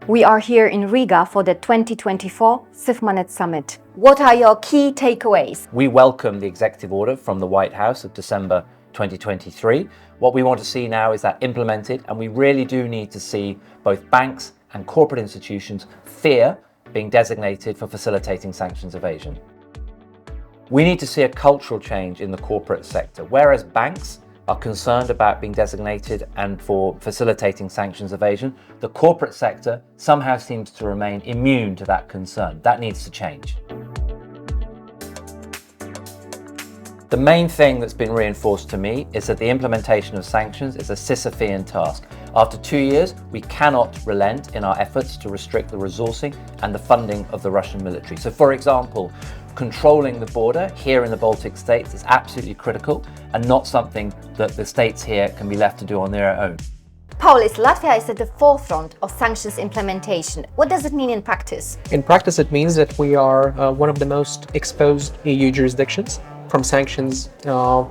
We are here in Riga for the 2024 Sifmanet Summit. What are your key takeaways? We welcome the executive order from the White House of December 2023. What we want to see now is that implemented, and we really do need to see both banks and corporate institutions fear being designated for facilitating sanctions evasion. We need to see a cultural change in the corporate sector. Whereas banks are concerned about being designated and for facilitating sanctions evasion, the corporate sector somehow seems to remain immune to that concern. That needs to change. The main thing that's been reinforced to me is that the implementation of sanctions is a Sisyphean task. After 2 years, we cannot relent in our efforts to restrict the resourcing and the funding of the Russian military. So, for example, controlling the border here in the Baltic states is absolutely critical and not something that the states here can be left to do on their own. Paulis, Latvia is at the forefront of sanctions implementation. What does it mean in practice? In practice, it means that we are one of the most exposed EU jurisdictions from sanctions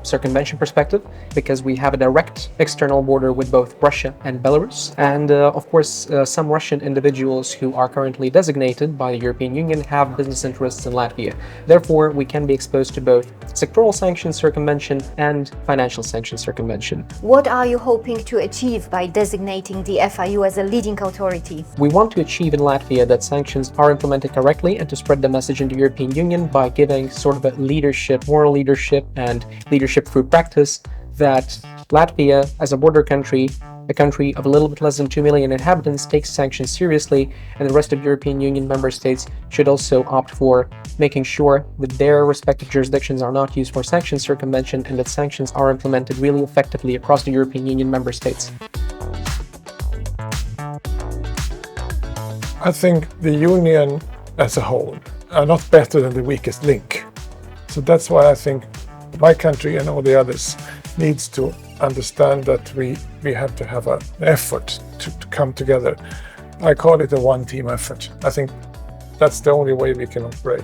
circumvention perspective, because we have a direct external border with both Russia and Belarus. And of course, some Russian individuals who are currently designated by the European Union have business interests in Latvia. Therefore, we can be exposed to both sectoral sanctions circumvention and financial sanctions circumvention. What are you hoping to achieve by designating the FIU as a leading authority? We want to achieve in Latvia that sanctions are implemented correctly and to spread the message in the European Union by giving sort of a leadership, moral leadership and leadership through practice, that Latvia, as a border country, a country of a little bit less than 2 million inhabitants, takes sanctions seriously, and the rest of European Union member states should also opt for making sure that their respective jurisdictions are not used for sanctions circumvention and that sanctions are implemented really effectively across the European Union member states. I think the Union as a whole are not better than the weakest link. So that's why I think my country and all the others needs to understand that we have to have an effort to come together. I call it a one-team effort. I think that's the only way we can operate.